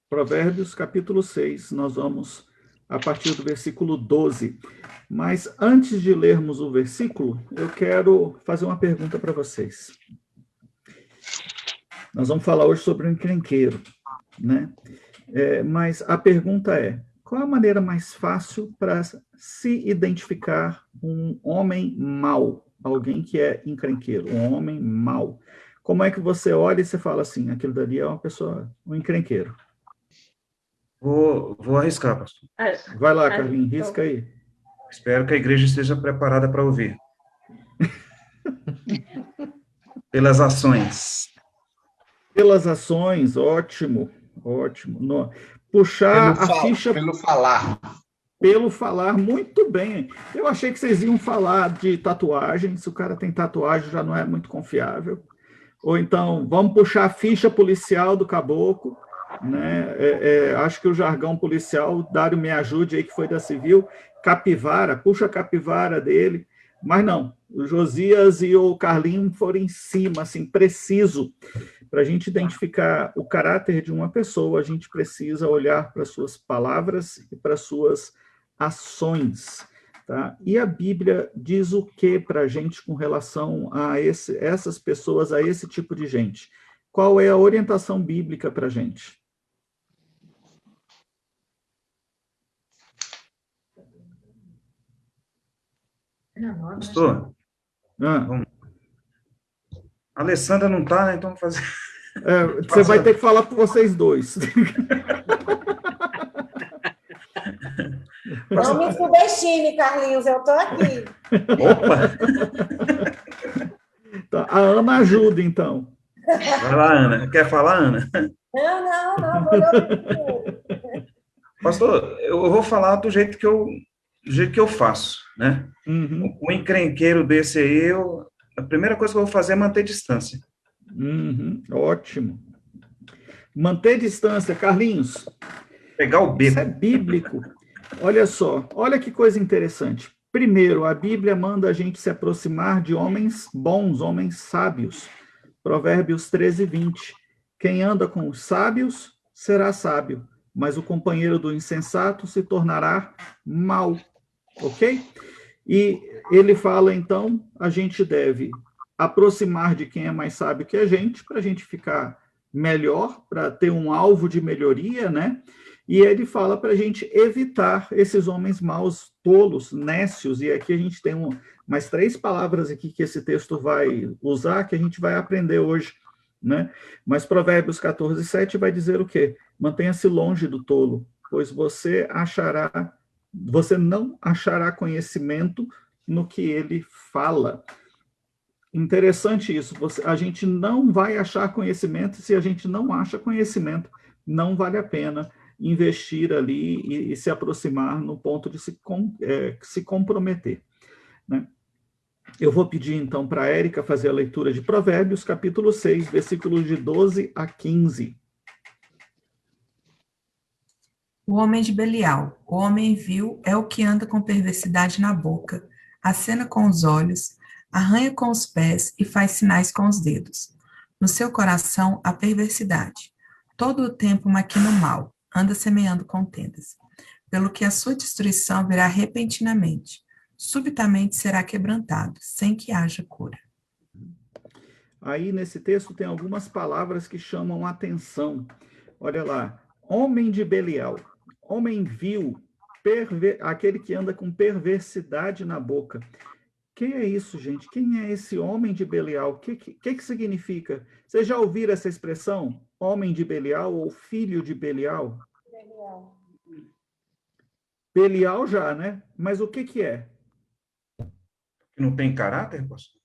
Provérbios, capítulo 6, nós vamos a partir do versículo 12. Mas antes de lermos o versículo, eu quero fazer uma pergunta para vocês. Nós vamos falar hoje sobre o encrenqueiro, né? Mas a pergunta é, qual a maneira mais fácil para se identificar um homem mau, alguém que é encrenqueiro, um homem mau? Como é que você olha e você fala assim, aquilo dali é uma pessoa, um encrenqueiro? Vou arriscar, pastor. Vai lá, Carlinhos, risca aí. Espero que a igreja esteja preparada para ouvir. Pelas ações. Pelas ações, ótimo, ótimo. Puxar a ficha... Pelo falar. Pelo falar, muito bem. Eu achei que vocês iam falar de tatuagem. Se o cara tem tatuagem, já não é muito confiável. Ou então, vamos puxar a ficha policial do caboclo, né? Acho que o jargão policial, Dário me ajude aí, que foi da Civil, capivara, puxa a capivara dele. Mas não, o Josias e o Carlinho foram em cima, assim, preciso. Para a gente identificar o caráter de uma pessoa, a gente precisa olhar para suas palavras e para suas ações. Tá? E a Bíblia diz o que para a gente com relação a essas pessoas, a esse tipo de gente? Qual é a orientação bíblica para a gente? Pastor, vamos. A Alessandra não está, né? Então vamos fazer... você vai ter que falar para vocês dois. Não me subestime, Carlinhos, eu estou aqui. Opa! Tá, a Ana ajuda, então. Vai lá, Ana. Quer falar, Ana? Não, vou ouvir. Pastor, eu vou falar do jeito que eu faço, né? Uhum. O encrenqueiro desse aí, a primeira coisa que eu vou fazer é manter distância. Uhum. Ótimo. Manter distância. Carlinhos. Pegar o beco. Isso é bíblico. Olha só, olha que coisa interessante. Primeiro, a Bíblia manda a gente se aproximar de homens bons, homens sábios. Provérbios 13, 20. Quem anda com os sábios será sábio, mas o companheiro do insensato se tornará mau. Ok? E ele fala, então, a gente deve aproximar de quem é mais sábio que a gente, para a gente ficar melhor, para ter um alvo de melhoria, né? E ele fala para a gente evitar esses homens maus, tolos, nécios, e aqui a gente tem mais 3 palavras aqui que esse texto vai usar, que a gente vai aprender hoje, né? Mas Provérbios 14, 7 vai dizer o quê? Mantenha-se longe do tolo, pois você não achará conhecimento no que ele fala. Interessante isso, a gente não vai achar conhecimento, se a gente não acha conhecimento, não vale a pena investir ali e se aproximar no ponto de se comprometer. Né? Eu vou pedir, então, para a Érica fazer a leitura de Provérbios, capítulo 6, versículos de 12 a 15. O homem de Belial, o homem vil, é o que anda com perversidade na boca, acena com os olhos, arranha com os pés e faz sinais com os dedos. No seu coração há perversidade. Todo o tempo maquina o mal, anda semeando contendas. Pelo que a sua destruição virá repentinamente. Subitamente será quebrantado, sem que haja cura. Aí, nesse texto, tem algumas palavras que chamam a atenção. Olha lá, homem de Belial, homem vil, aquele que anda com perversidade na boca. Quem é isso, gente? Quem é esse homem de Belial? O que significa? Vocês já ouviram essa expressão? Homem de Belial ou filho de Belial? Belial já, né? Mas o que é? Não tem caráter, pastor?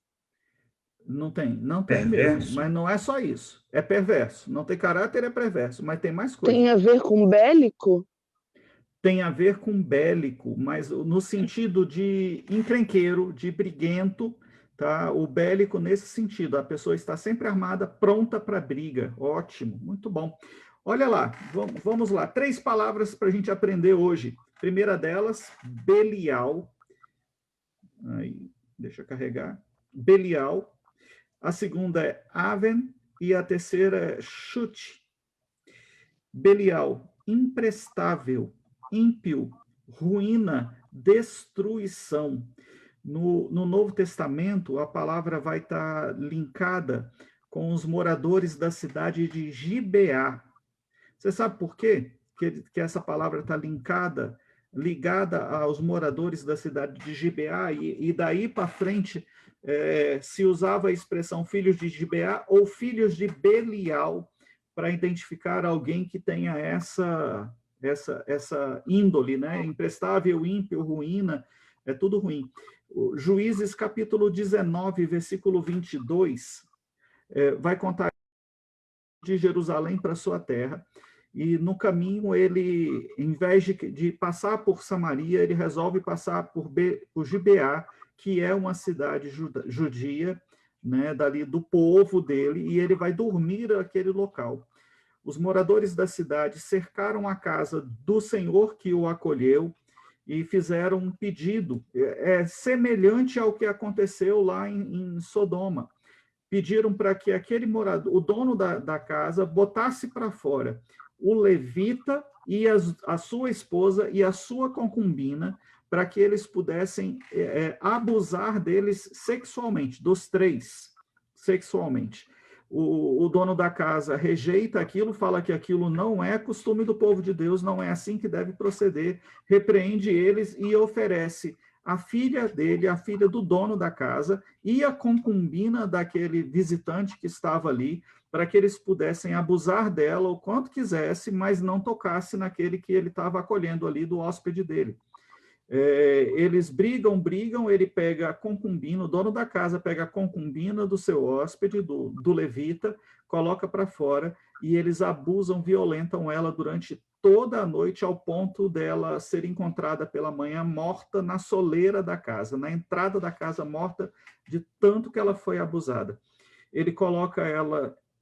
Não tem Perverso. mesmo. Mas não é só isso. É perverso. Não tem caráter, é perverso. Mas tem mais coisa. Tem a ver com bélico? Tem a ver com bélico, mas no sentido de encrenqueiro, de briguento, tá? O bélico nesse sentido. A pessoa está sempre armada, pronta para briga. Ótimo, muito bom. Olha lá, vamos lá. 3 palavras para a gente aprender hoje. Primeira delas, Belial. Aí, deixa eu carregar. Belial. a segunda é Aven e a terceira é Chute. Belial, imprestável, ímpio, ruína, destruição. No Novo Testamento, a palavra vai estar linkada com os moradores da cidade de Gibeá. Você sabe por quê? Que essa palavra está ligada aos moradores da cidade de Gibeá, e daí para frente se usava a expressão filhos de Gibeá ou filhos de Belial, para identificar alguém que tenha essa índole, né? Imprestável, ímpio, ruína, é tudo ruim. Juízes capítulo 19, versículo 22, vai contar de Jerusalém para sua terra, e no caminho ele, em vez de passar por Samaria, ele resolve passar por Gibeá, que é uma cidade judia, né, dali do povo dele, e ele vai dormir naquele local. Os moradores da cidade cercaram a casa do Senhor que o acolheu e fizeram um pedido semelhante ao que aconteceu lá em Sodoma. Pediram para que aquele morador, o dono da casa, botasse para fora o levita e a sua esposa e a sua concubina, para que eles pudessem abusar deles sexualmente, dos três, sexualmente. O dono da casa rejeita aquilo, fala que aquilo não é costume do povo de Deus, não é assim que deve proceder, repreende eles e oferece a filha dele, a filha do dono da casa, e a concubina daquele visitante que estava ali, para que eles pudessem abusar dela o quanto quisesse, mas não tocasse naquele que ele estava acolhendo ali, do hóspede dele. Eles brigam, ele pega a concubina, o dono da casa pega a concubina do seu hóspede, do levita, coloca para fora, e eles abusam, violentam ela durante toda a noite, ao ponto dela ser encontrada pela manhã morta na soleira da casa, na entrada da casa, morta de tanto que ela foi abusada. Ele coloca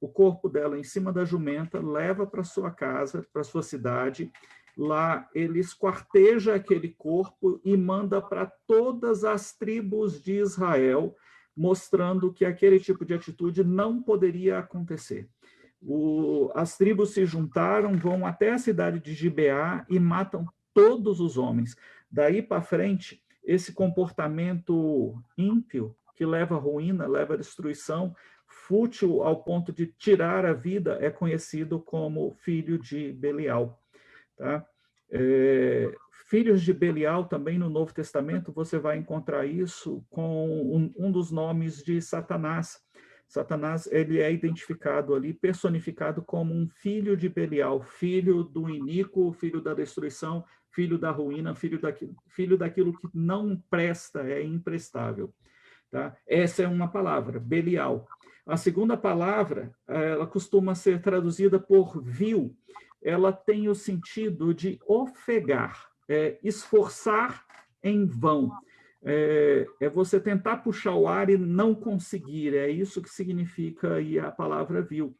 o corpo dela em cima da jumenta, leva para sua casa, para sua cidade. Lá ele esquarteja aquele corpo e manda para todas as tribos de Israel, mostrando que aquele tipo de atitude não poderia acontecer. As tribos se juntaram, vão até a cidade de Gibeá e matam todos os homens. Daí para frente, esse comportamento ímpio, que leva à ruína, leva à destruição, fútil ao ponto de tirar a vida, é conhecido como filho de Belial. Tá? Filhos de Belial, também no Novo Testamento, você vai encontrar isso com um dos nomes de Satanás. Satanás, ele é identificado ali, personificado como um filho de Belial, filho do iníquo, filho da destruição, filho da ruína, filho daquilo que não presta, é imprestável. Tá? Essa é uma palavra, Belial. A segunda palavra, ela costuma ser traduzida por vil. Ela tem o sentido de ofegar, esforçar em vão. É você tentar puxar o ar e não conseguir. É isso que significa aí a palavra vil.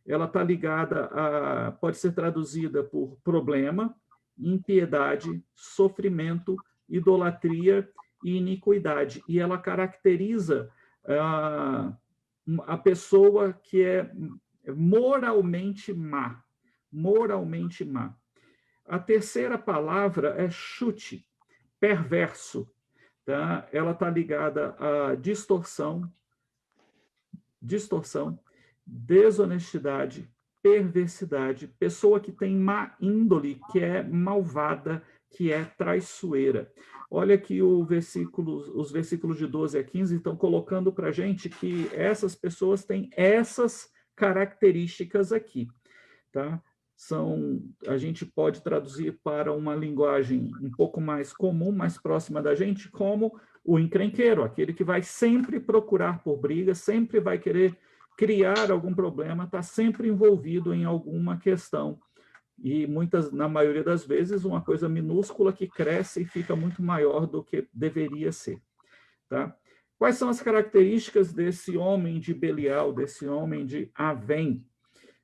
Ela está ligada pode ser traduzida por problema, impiedade, sofrimento, idolatria e iniquidade. E ela caracteriza a pessoa que é moralmente má. Moralmente má. A terceira palavra é chute, perverso. Tá? Ela está ligada à distorção, desonestidade, perversidade, pessoa que tem má índole, que é malvada, que é traiçoeira. Olha aqui os versículos de 12 a 15 estão colocando para a gente que essas pessoas têm essas características aqui. Tá? A gente pode traduzir para uma linguagem um pouco mais comum, mais próxima da gente, como o encrenqueiro, aquele que vai sempre procurar por briga, sempre vai querer criar algum problema, está sempre envolvido em alguma questão. E na maioria das vezes, uma coisa minúscula que cresce e fica muito maior do que deveria ser. Tá? Quais são as características desse homem de Belial, desse homem de Avém?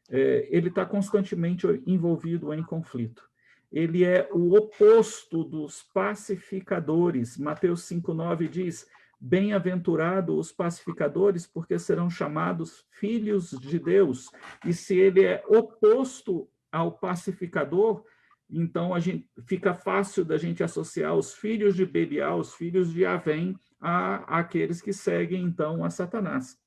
Ele está constantemente envolvido em conflito. Ele é o oposto dos pacificadores. Mateus 5,9 diz: Bem-aventurado os pacificadores, porque serão chamados filhos de Deus. E se ele é oposto ao pacificador, então fica fácil da gente associar os filhos de Belial, os filhos de Avém, àqueles que seguem, então, a Satanás.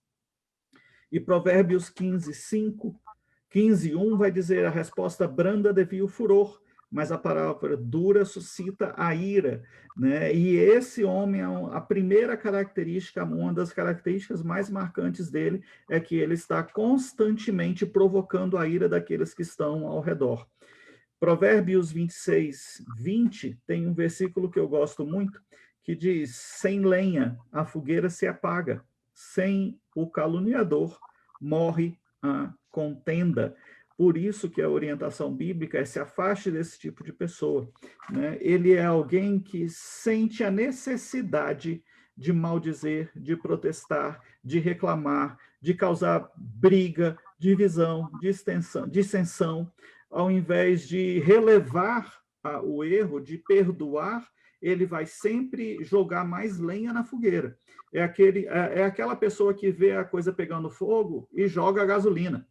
E Provérbios 15:1 vai dizer: a resposta branda devia o furor, mas a palavra dura suscita a ira, né? E esse homem, a primeira característica, uma das características mais marcantes dele, é que ele está constantemente provocando a ira daqueles que estão ao redor. Provérbios 26:20 tem um versículo que eu gosto muito, que diz: sem lenha a fogueira se apaga, sem o caluniador morre a contenda. Por isso que a orientação bíblica é: se afaste desse tipo de pessoa, né? Ele é alguém que sente a necessidade de maldizer, de protestar, de reclamar, de causar briga, divisão, dissensão, ao invés de relevar o erro, de perdoar, ele vai sempre jogar mais lenha na fogueira. É aquela pessoa que vê a coisa pegando fogo e joga gasolina,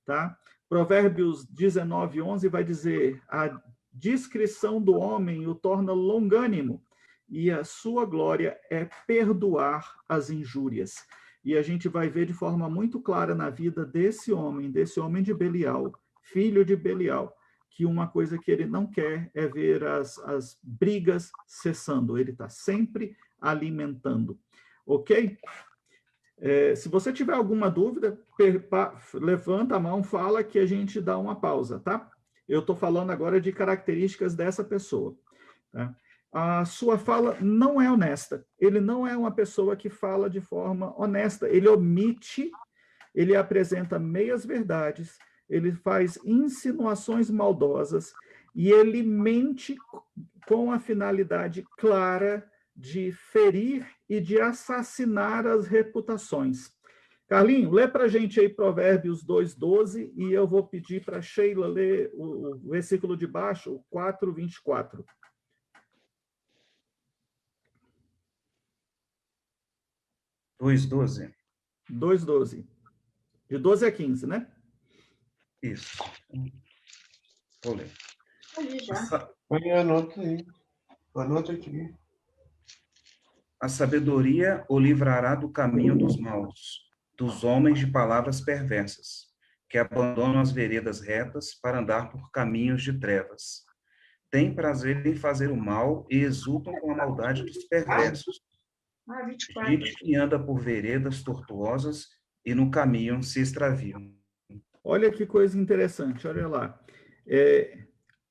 tá? Provérbios 19:11 vai dizer: a discrição do homem o torna longânimo, e a sua glória é perdoar as injúrias. E a gente vai ver de forma muito clara na vida desse homem de Belial, filho de Belial, que uma coisa que ele não quer é ver as brigas cessando. Ele está sempre alimentando. Ok? Se você tiver alguma dúvida, levanta a mão, fala que a gente dá uma pausa, tá? Eu estou falando agora de características dessa pessoa. Tá? A sua fala não é honesta. Ele não é uma pessoa que fala de forma honesta. Ele omite, ele apresenta meias verdades, ele faz insinuações maldosas e ele mente com a finalidade clara de ferir e de assassinar as reputações. Carlinho, lê para a gente aí Provérbios 2:12 e eu vou pedir para Sheila ler o versículo de baixo, o 4:24. 2:12. 2:12. De 12 a 15, né? Isso. Vou ler. Ali já. Anota aí. Anota aqui. A sabedoria o livrará do caminho dos maus, dos homens de palavras perversas, que abandonam as veredas retas para andar por caminhos de trevas. Têm prazer em fazer o mal e exultam com a maldade dos perversos. 24. Gente que anda por veredas tortuosas e no caminho se extraviam. Olha que coisa interessante, olha lá.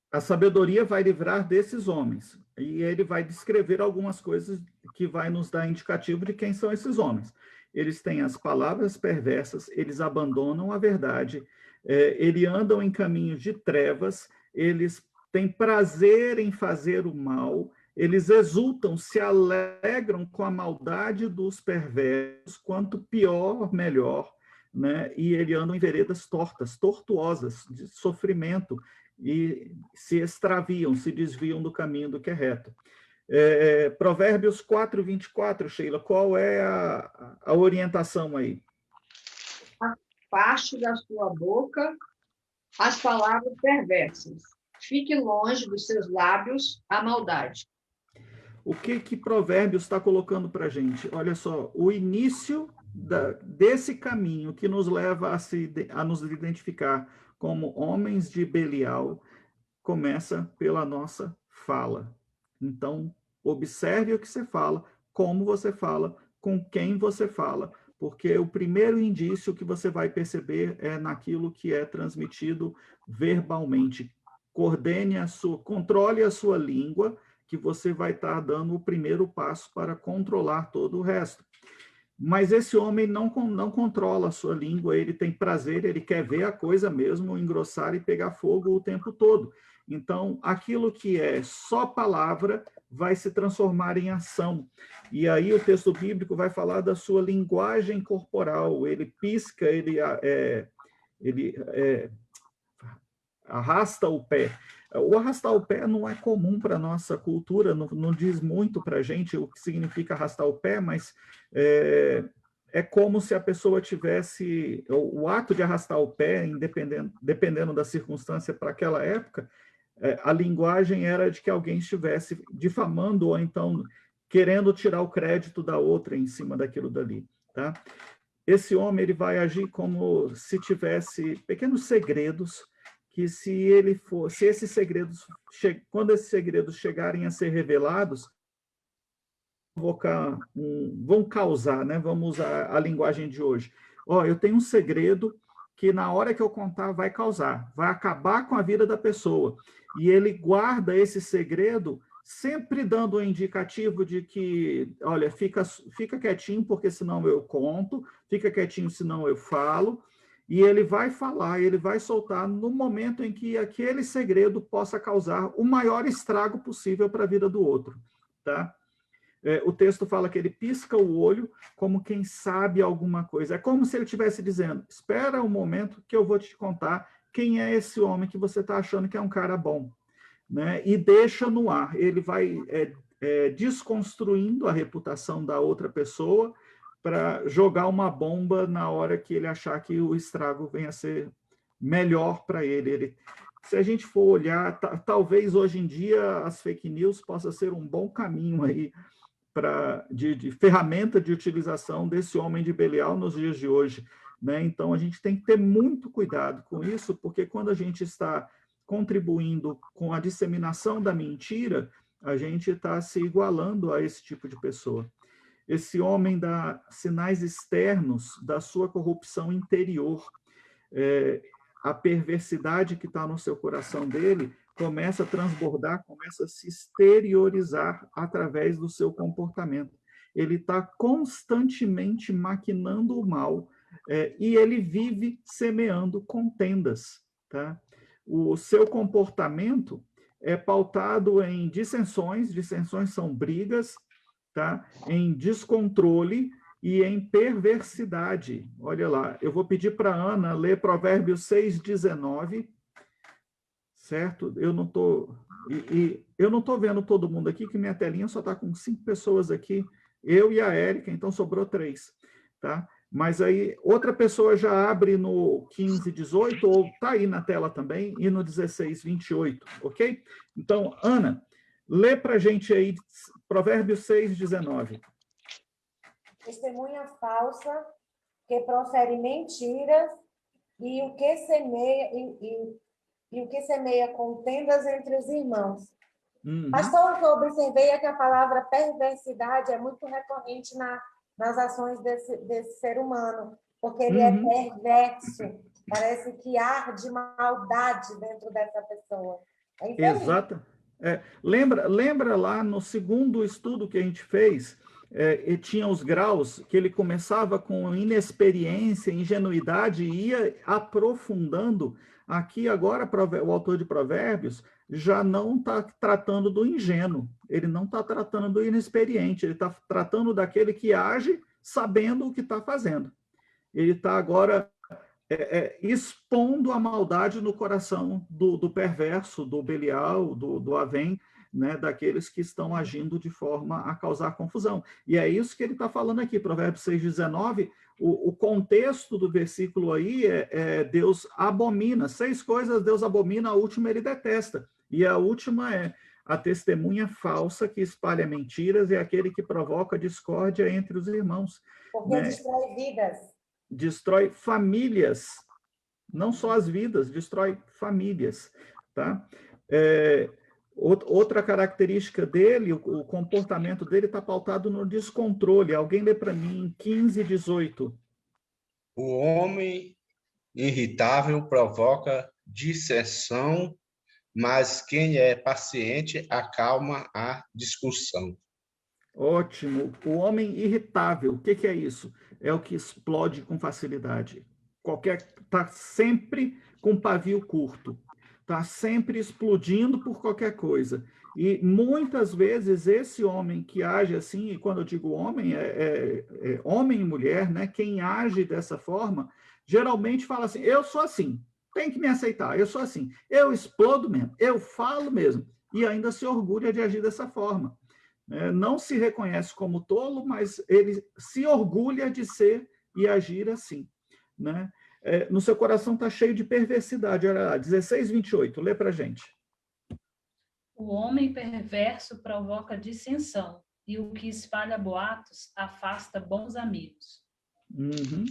A sabedoria vai livrar desses homens, e ele vai descrever algumas coisas que vai nos dar indicativo de quem são esses homens. Eles têm as palavras perversas, eles abandonam a verdade, eles andam em caminhos de trevas, eles têm prazer em fazer o mal, eles exultam, se alegram com a maldade dos perversos, quanto pior, melhor, né? E eles andam em veredas tortuosas, de sofrimento, e se extraviam, se desviam do caminho do que é reto. Provérbios 4:24, Sheila, qual é a orientação aí? Parte da sua boca as palavras perversas. Fique longe dos seus lábios a maldade. O que Provérbios está colocando para a gente? Olha só, o início desse caminho que nos leva a nos identificar como homens de Belial começa pela nossa fala. Então, observe o que você fala, como você fala, com quem você fala, porque o primeiro indício que você vai perceber é naquilo que é transmitido verbalmente. Controle a sua língua, que você vai estar dando o primeiro passo para controlar todo o resto. Mas esse homem não controla a sua língua, ele tem prazer, ele quer ver a coisa mesmo engrossar e pegar fogo o tempo todo. Então, aquilo que é só palavra vai se transformar em ação. E aí o texto bíblico vai falar da sua linguagem corporal. Ele pisca, ele arrasta o pé. O arrastar o pé não é comum para a nossa cultura, não diz muito para a gente o que significa arrastar o pé, mas é como se a pessoa tivesse... O ato de arrastar o pé, dependendo da circunstância para aquela época, a linguagem era de que alguém estivesse difamando ou então querendo tirar o crédito da outra em cima daquilo dali, tá? Esse homem ele vai agir como se tivesse pequenos segredos que se esses segredos, quando esses segredos chegarem a ser revelados, vão causar, né? Vamos usar a linguagem de hoje. Eu tenho um segredo que na hora que eu contar vai causar, vai acabar com a vida da pessoa. E ele guarda esse segredo sempre dando um indicativo de que, olha, fica quietinho, porque senão eu conto, fica quietinho, senão eu falo, e ele vai falar, ele vai soltar no momento em que aquele segredo possa causar o maior estrago possível para a vida do outro, tá? O texto fala que ele pisca o olho como quem sabe alguma coisa. É como se ele estivesse dizendo, espera um momento que eu vou te contar quem é esse homem que você está achando que é um cara bom. Né? E deixa no ar. Ele vai desconstruindo a reputação da outra pessoa para jogar uma bomba na hora que ele achar que o estrago venha a ser melhor para ele. Se a gente for olhar, talvez hoje em dia as fake news possa ser um bom caminho aí de ferramenta de utilização desse homem de Belial nos dias de hoje. Né? Então, a gente tem que ter muito cuidado com isso, porque quando a gente está contribuindo com a disseminação da mentira, a gente está se igualando a esse tipo de pessoa. Esse homem dá sinais externos da sua corrupção interior. A perversidade que está no seu coração dele começa a transbordar, começa a se exteriorizar através do seu comportamento. Ele está constantemente maquinando o mal e ele vive semeando contendas. Tá? O seu comportamento é pautado em dissensões são brigas, tá? Em descontrole e em perversidade. Olha lá, eu vou pedir para a Ana ler Provérbios 6:19, certo? Eu não estou vendo todo mundo aqui, que minha telinha só está com 5 pessoas aqui, eu e a Érica, então sobrou 3, tá? Mas aí outra pessoa já abre no 15:18, ou está aí na tela também, e no 16:28, ok? Então, Ana, lê para a gente aí Provérbios 6:19. Testemunha falsa que profere mentiras e o que semeia e o que semeia contendas entre os irmãos. Pastor, o que eu observei é que a palavra perversidade é muito recorrente nas ações desse ser humano, porque ele é perverso, parece que arde maldade dentro dessa pessoa. Exato. Lembra lá no segundo estudo que a gente fez, e tinha os graus, que ele começava com inexperiência, ingenuidade, e ia aprofundando. Aqui agora o autor de Provérbios já não está tratando do ingênuo, ele não está tratando do inexperiente, ele está tratando daquele que age sabendo o que está fazendo. Ele está agora expondo a maldade no coração do perverso, do Belial, do Avém, né, daqueles que estão agindo de forma a causar confusão. E é isso que ele está falando aqui, Provérbios 6:19, o contexto do versículo aí Deus abomina, 6 coisas Deus abomina, a última ele detesta. E a última é a testemunha falsa que espalha mentiras e aquele que provoca discórdia entre os irmãos. Porque né? destrói vidas. Destrói famílias, não só as vidas, destrói famílias, tá? Outra característica dele, o comportamento dele está pautado no descontrole. Alguém lê para mim 15:18. O homem irritável provoca dissensão, mas quem é paciente acalma a discussão. Ótimo. O homem irritável, o que é isso? É o que explode com facilidade. Está sempre com pavio curto. Está sempre explodindo por qualquer coisa. E muitas vezes esse homem que age assim, e quando eu digo homem, homem e mulher, né? Quem age dessa forma, geralmente fala assim, eu sou assim, tem que me aceitar. Eu sou assim, eu explodo mesmo, eu falo mesmo, e ainda se orgulha de agir dessa forma. Não se reconhece como tolo, mas ele se orgulha de ser e agir assim, né? No seu coração está cheio de perversidade. Olha lá, 16:28, lê para a gente. O homem perverso provoca dissensão, e o que espalha boatos afasta bons amigos. Uhum.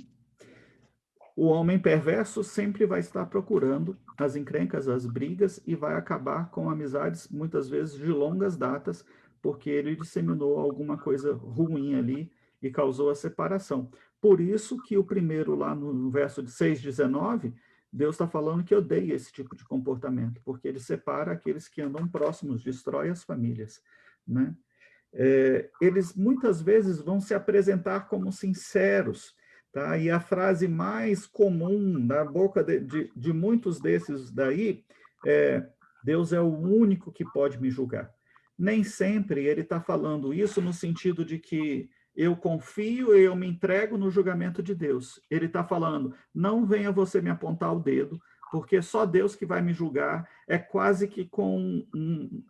O homem perverso sempre vai estar procurando as encrencas, as brigas, e vai acabar com amizades, muitas vezes de longas datas, porque ele disseminou alguma coisa ruim ali e causou a separação. Por isso que o primeiro, lá no verso de 6:19, Deus está falando que odeia esse tipo de comportamento, porque ele separa aqueles que andam próximos, destrói as famílias, né? Eles muitas vezes vão se apresentar como sinceros, tá? E a frase mais comum da boca de muitos desses daí é: Deus é o único que pode me julgar. Nem sempre ele está falando isso no sentido de que eu confio e eu me entrego no julgamento de Deus. Ele está falando, não venha você me apontar o dedo, porque só Deus que vai me julgar. É quase que com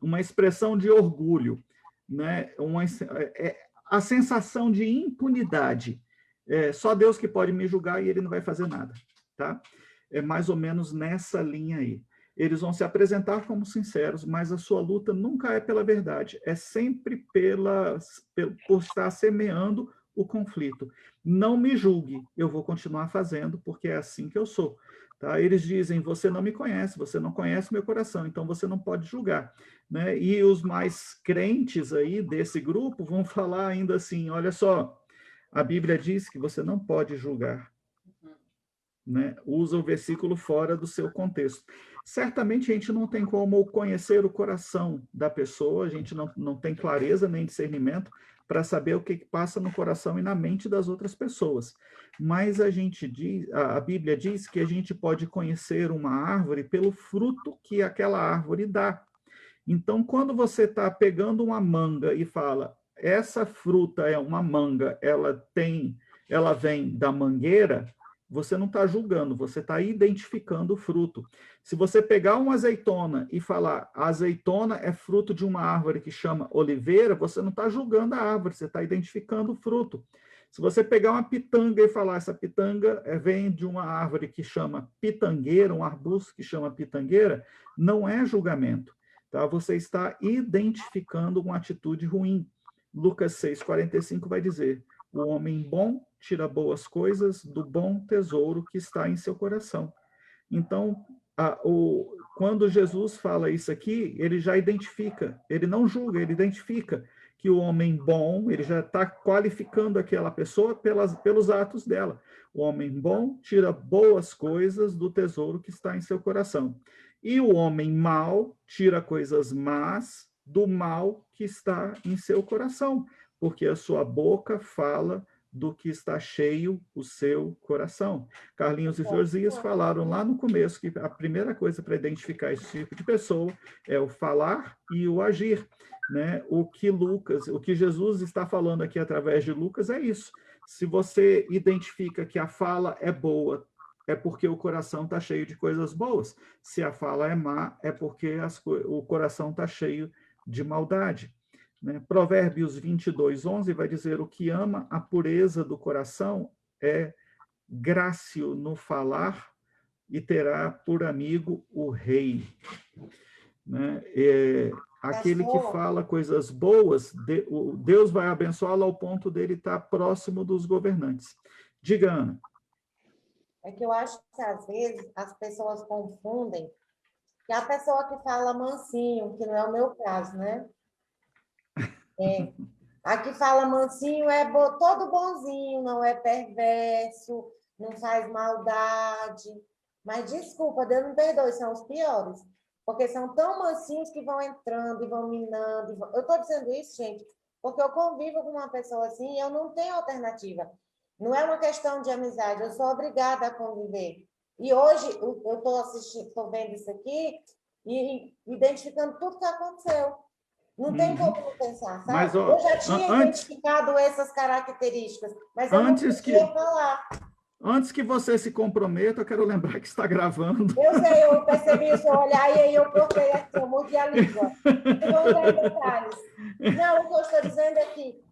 uma expressão de orgulho, né? A sensação de impunidade. Só Deus que pode me julgar e ele não vai fazer nada, tá? É mais ou menos nessa linha aí. Eles vão se apresentar como sinceros, mas a sua luta nunca é pela verdade, é sempre por estar semeando o conflito. Não me julgue, eu vou continuar fazendo, porque é assim que eu sou. Tá? Eles dizem, você não me conhece, você não conhece meu coração, então você não pode julgar. Né? E os mais crentes aí desse grupo vão falar ainda assim, olha só, a Bíblia diz que você não pode julgar. Né? Usa o versículo fora do seu contexto. Certamente a gente não tem como conhecer o coração da pessoa, a gente não tem clareza nem discernimento para saber o que passa no coração e na mente das outras pessoas. Mas a Bíblia diz que a gente pode conhecer uma árvore pelo fruto que aquela árvore dá. Então, quando você está pegando uma manga e fala, essa fruta é uma manga, ela vem da mangueira, você não está julgando, você está identificando o fruto. Se você pegar uma azeitona e falar, a azeitona é fruto de uma árvore que chama oliveira, você não está julgando a árvore, você está identificando o fruto. Se você pegar uma pitanga e falar, essa pitanga vem de uma árvore que chama pitangueira, um arbusto que chama pitangueira, não é julgamento. Tá? Você está identificando uma atitude ruim. Lucas 6,45 vai dizer, o homem bom tira boas coisas do bom tesouro que está em seu coração. Então, quando Jesus fala isso aqui, ele já identifica, ele não julga, ele identifica que o homem bom, ele já está qualificando aquela pessoa pelos atos dela. O homem bom tira boas coisas do tesouro que está em seu coração. E o homem mau tira coisas más do mal que está em seu coração, porque a sua boca fala do que está cheio o seu coração. Carlinhos e Josias falaram lá no começo que a primeira coisa para identificar esse tipo de pessoa é o falar e o agir. Né? O que Jesus está falando aqui através de Lucas é isso. Se você identifica que a fala é boa, é porque o coração está cheio de coisas boas. Se a fala é má, é porque o coração está cheio de maldade. Né? Provérbios 22:11 vai dizer, o que ama a pureza do coração é grácil no falar e terá por amigo o rei. Né? Aquele que fala coisas boas, Deus vai abençoá-lo ao ponto dele estar próximo dos governantes. Diga, Ana. É que eu acho que, às vezes, as pessoas confundem que a pessoa que fala mansinho, que não é o meu caso, né? A que fala mansinho é todo bonzinho, não é perverso, não faz maldade. Mas, desculpa, Deus me perdoe, são os piores. Porque são tão mansinhos que vão entrando e vão minando. Eu estou dizendo isso, gente, porque eu convivo com uma pessoa assim e eu não tenho alternativa. Não é uma questão de amizade, eu sou obrigada a conviver. E hoje eu estou vendo isso aqui e identificando tudo que aconteceu. Não tem como não pensar, sabe? Mas, ó, eu já tinha identificado essas características, mas eu não podia falar. Antes que você se comprometa, eu quero lembrar que está gravando. Eu sei, eu percebi o seu olhar e aí eu cortei assim, eu mudei a língua. Eu não vou entrar em detalhes. Não, o que eu estou dizendo é que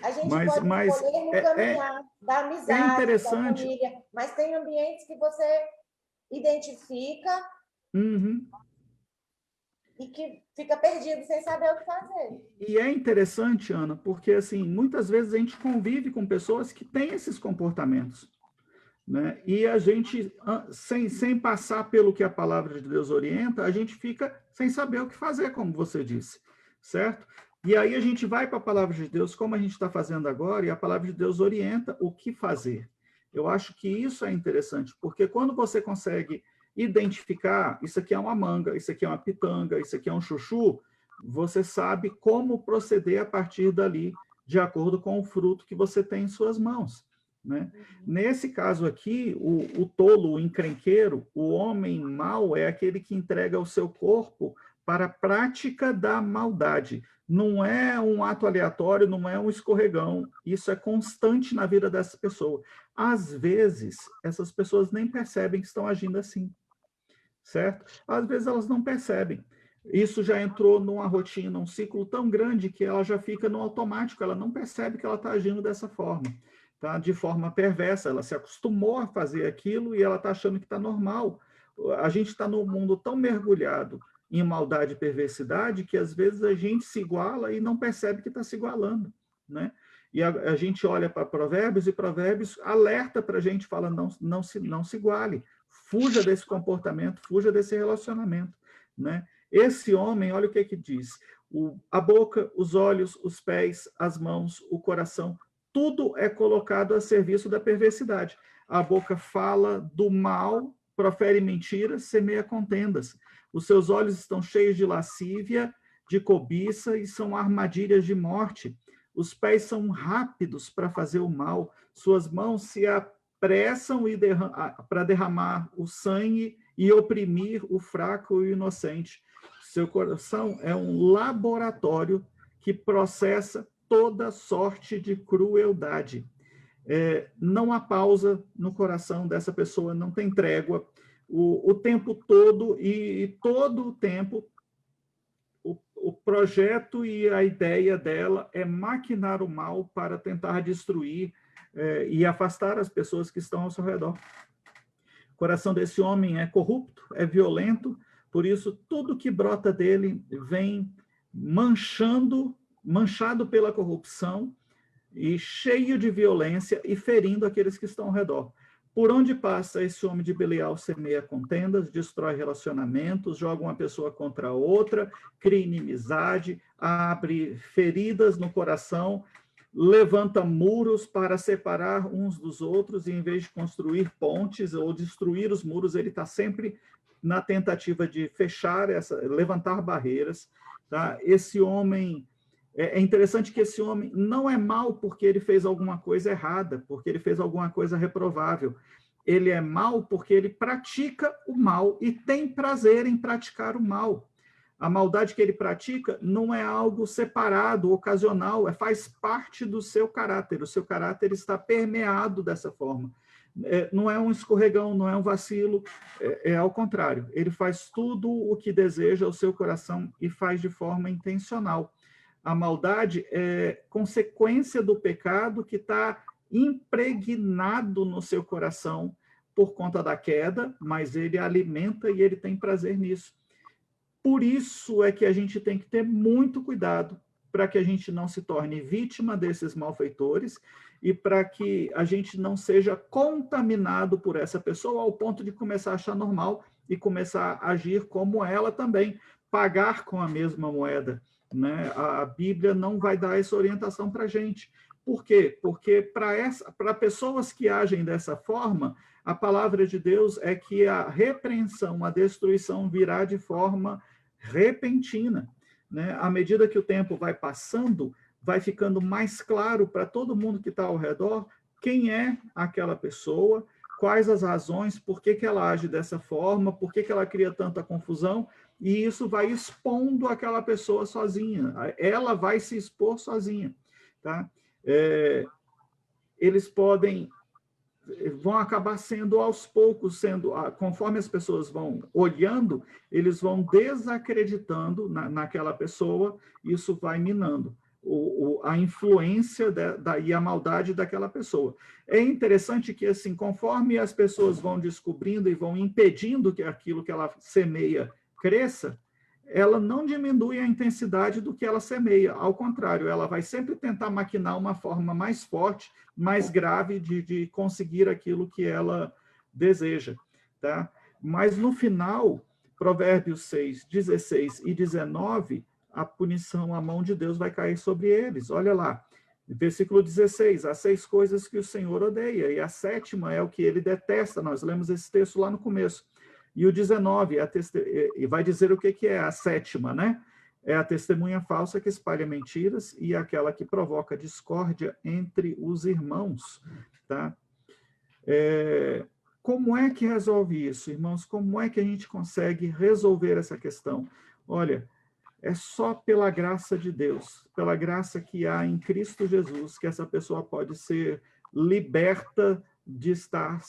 a gente pode escolher no caminhar da amizade, interessante. da família, mas tem ambientes que você identifica e que fica perdido sem saber o que fazer. E é interessante, Ana, porque assim, muitas vezes a gente convive com pessoas que têm esses comportamentos, né? E a gente, sem passar pelo que a palavra de Deus orienta, a gente fica sem saber o que fazer, como você disse, certo? E aí a gente vai para a palavra de Deus, como a gente está fazendo agora, e a palavra de Deus orienta o que fazer. Eu acho que isso é interessante, porque quando você consegue identificar, isso aqui é uma manga, isso aqui é uma pitanga, isso aqui é um chuchu, você sabe como proceder a partir dali, de acordo com o fruto que você tem em suas mãos, né? Nesse caso aqui, o tolo, o encrenqueiro, o homem mau é aquele que entrega o seu corpo para a prática da maldade. Não é um ato aleatório, não é um escorregão, isso é constante na vida dessa pessoa. Às vezes, essas pessoas nem percebem que estão agindo assim, certo? Às vezes elas não percebem. Isso já entrou numa rotina, um ciclo tão grande que ela já fica no automático, ela não percebe que ela está agindo dessa forma, tá? De forma perversa, ela se acostumou a fazer aquilo e ela está achando que está normal. A gente está num mundo tão mergulhado em maldade e perversidade que às vezes a gente se iguala e não percebe que está se igualando, né? E a gente olha para Provérbios e Provérbios alerta para a gente, fala, não se iguale, fuja desse comportamento, fuja desse relacionamento, né? Esse homem, olha o que diz, a boca, os olhos, os pés, as mãos, o coração, tudo é colocado a serviço da perversidade. A boca fala do mal, profere mentiras, semeia contendas. Os seus olhos estão cheios de lascívia, de cobiça e são armadilhas de morte. Os pés são rápidos para fazer o mal, suas mãos se apressam para derramar o sangue e oprimir o fraco e o inocente. Seu coração é um laboratório que processa toda sorte de crueldade. Não há pausa no coração dessa pessoa, não tem trégua. O tempo todo e todo o tempo, o projeto e a ideia dela é maquinar o mal para tentar destruir e afastar as pessoas que estão ao seu redor. O coração desse homem é corrupto, é violento, por isso tudo que brota dele vem manchado pela corrupção e cheio de violência e ferindo aqueles que estão ao redor. Por onde passa esse homem de Belial semeia contendas, destrói relacionamentos, joga uma pessoa contra a outra, cria inimizade, abre feridas no coração, levanta muros para separar uns dos outros, e em vez de construir pontes ou destruir os muros, ele está sempre na tentativa de fechar, levantar barreiras. Tá? Esse homem... É interessante que esse homem não é mau porque ele fez alguma coisa errada, porque ele fez alguma coisa reprovável. Ele é mau porque ele pratica o mal e tem prazer em praticar o mal. A maldade que ele pratica não é algo separado, ocasional, faz parte do seu caráter. O seu caráter está permeado dessa forma. Não é um escorregão, não é um vacilo, é ao contrário. Ele faz tudo o que deseja o seu coração e faz de forma intencional. A maldade é consequência do pecado que está impregnado no seu coração por conta da queda, mas ele alimenta e ele tem prazer nisso. Por isso é que a gente tem que ter muito cuidado para que a gente não se torne vítima desses malfeitores e para que a gente não seja contaminado por essa pessoa ao ponto de começar a achar normal e começar a agir como ela também, pagar com a mesma moeda. Né? A Bíblia não vai dar essa orientação para a gente. Por quê? Porque para pessoas que agem dessa forma, a palavra de Deus é que a repreensão, a destruição virá de forma repentina. Né? À medida que o tempo vai passando, vai ficando mais claro para todo mundo que está ao redor quem é aquela pessoa, quais as razões, por que ela age dessa forma, por que ela cria tanta confusão, e isso vai expondo aquela pessoa sozinha. Ela vai se expor sozinha. Tá? Eles podem vão acabar sendo aos poucos, conforme as pessoas vão olhando, eles vão desacreditando naquela pessoa, isso vai minando a influência e a maldade daquela pessoa. É interessante que, assim, conforme as pessoas vão descobrindo e vão impedindo que aquilo que ela semeia cresça, ela não diminui a intensidade do que ela semeia. Ao contrário, ela vai sempre tentar maquinar uma forma mais forte, mais grave de conseguir aquilo que ela deseja. Tá? Mas, no final, Provérbios 6, 16 e 19, a punição, a mão de Deus vai cair sobre eles. Olha lá, versículo 16, há 6 coisas que o Senhor odeia, e a 7ª é o que ele detesta. Nós lemos esse texto lá no começo. E o 19, e vai dizer o que é a 7ª, né? É a testemunha falsa que espalha mentiras e aquela que provoca discórdia entre os irmãos, tá? Como é que resolve isso, irmãos? Como é que a gente consegue resolver essa questão? Olha, é só pela graça de Deus, pela graça que há em Cristo Jesus, que essa pessoa pode ser liberta de estar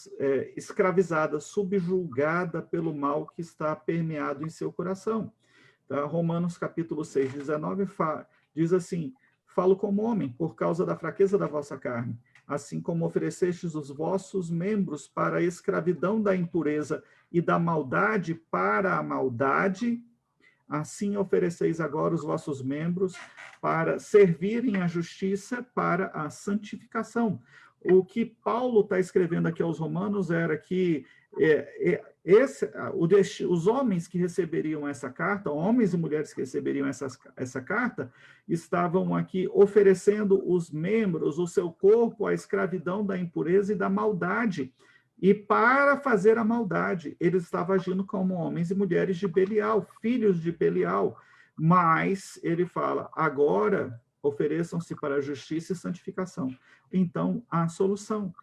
escravizada, subjulgada pelo mal que está permeado em seu coração. Tá? Romanos capítulo 6, 19 diz assim: falo como homem, por causa da fraqueza da vossa carne, assim como oferecestes os vossos membros para a escravidão da impureza e da maldade para a maldade, assim ofereceis agora os vossos membros para servirem à justiça para a santificação. O que Paulo está escrevendo aqui aos Romanos era que os homens que receberiam essa carta, homens e mulheres que receberiam essa carta, estavam aqui oferecendo os membros, o seu corpo, à escravidão da impureza e da maldade. E para fazer a maldade, eles estavam agindo como homens e mulheres de Belial, filhos de Belial. Mas ele fala, agora ofereçam-se para a justiça e santificação. Então, a solução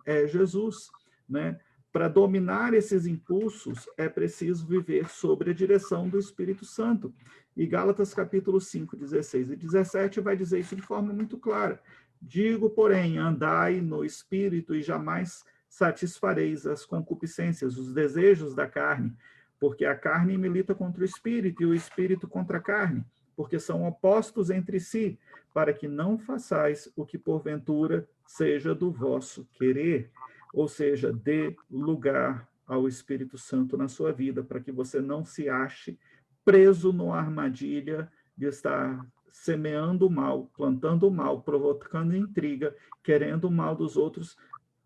é Jesus, né? Para dominar esses impulsos, é preciso viver sob a direção do Espírito Santo. E Gálatas capítulo 5, 16 e 17 vai dizer isso de forma muito clara. Digo, porém, andai no Espírito e jamais satisfareis as concupiscências, os desejos da carne, porque a carne milita contra o Espírito e o Espírito contra a carne, porque são opostos entre si, para que não façais o que porventura seja do vosso querer. Ou seja, dê lugar ao Espírito Santo na sua vida, para que você não se ache preso numa armadilha de estar semeando o mal, plantando o mal, provocando intriga, querendo o mal dos outros,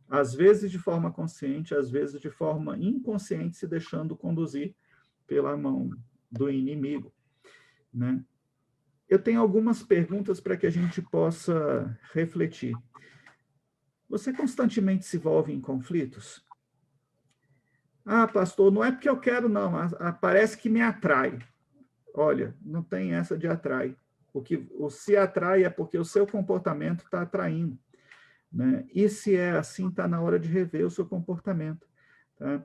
às vezes de forma consciente, às vezes de forma inconsciente, se deixando conduzir pela mão do inimigo, né? Eu tenho algumas perguntas para que a gente possa refletir. Você constantemente se envolve em conflitos? Ah, pastor, não é porque eu quero, não, parece que me atrai. Olha, não tem essa de atrai. O se atrai é porque o seu comportamento está atraindo, né? E se é assim, está na hora de rever o seu comportamento. Tá?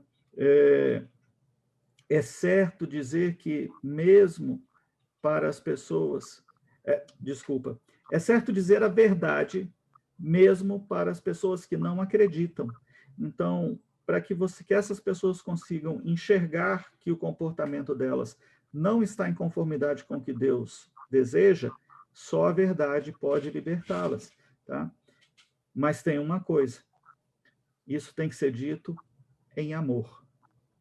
É certo dizer que mesmo para as pessoas... é certo dizer a verdade mesmo para as pessoas que não acreditam. Então, para que essas pessoas consigam enxergar que o comportamento delas não está em conformidade com o que Deus deseja, só a verdade pode libertá-las, tá? Mas tem uma coisa, isso tem que ser dito em amor.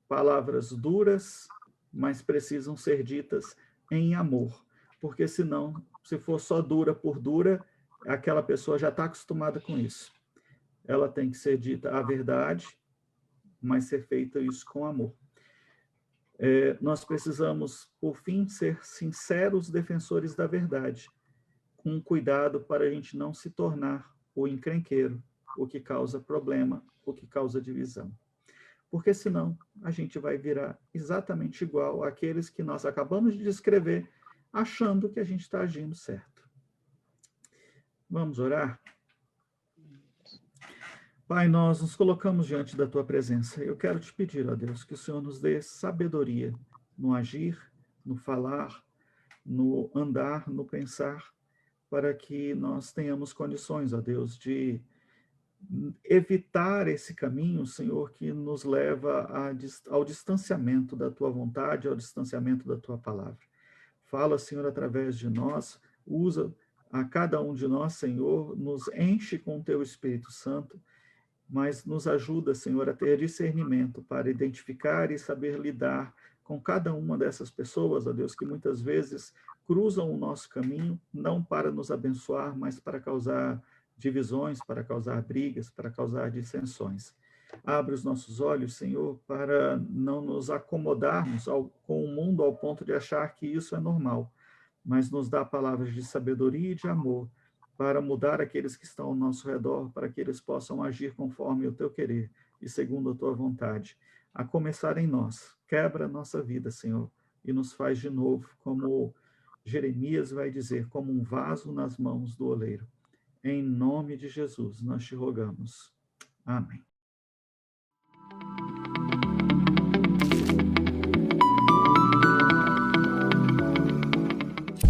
Palavras duras, mas precisam ser ditas em amor, porque senão, se for só dura por dura, aquela pessoa já está acostumada com isso. Ela tem que ser dita a verdade, mas ser feita isso com amor. Nós precisamos, por fim, ser sinceros defensores da verdade, com cuidado para a gente não se tornar o encrenqueiro, o que causa problema, o que causa divisão. Porque senão a gente vai virar exatamente igual àqueles que nós acabamos de descrever, achando que a gente está agindo certo. Vamos orar? Pai, nós nos colocamos diante da Tua presença. Eu quero te pedir, ó Deus, que o Senhor nos dê sabedoria no agir, no falar, no andar, no pensar, para que nós tenhamos condições, ó Deus, de evitar esse caminho, Senhor, que nos leva ao distanciamento da tua vontade, ao distanciamento da tua palavra. Fala, Senhor, através de nós, usa a cada um de nós, Senhor, nos enche com o teu Espírito Santo, mas nos ajuda, Senhor, a ter discernimento para identificar e saber lidar com cada uma dessas pessoas, ó Deus, que muitas vezes cruzam o nosso caminho, não para nos abençoar, mas para causar divisões, para causar brigas, para causar dissensões. Abre os nossos olhos, Senhor, para não nos acomodarmos com o mundo ao ponto de achar que isso é normal, mas nos dá palavras de sabedoria e de amor para mudar aqueles que estão ao nosso redor, para que eles possam agir conforme o teu querer e segundo a tua vontade. A começar em nós. Quebra a nossa vida, Senhor, e nos faz de novo, como Jeremias vai dizer, como um vaso nas mãos do oleiro. Em nome de Jesus, nós te rogamos. Amém.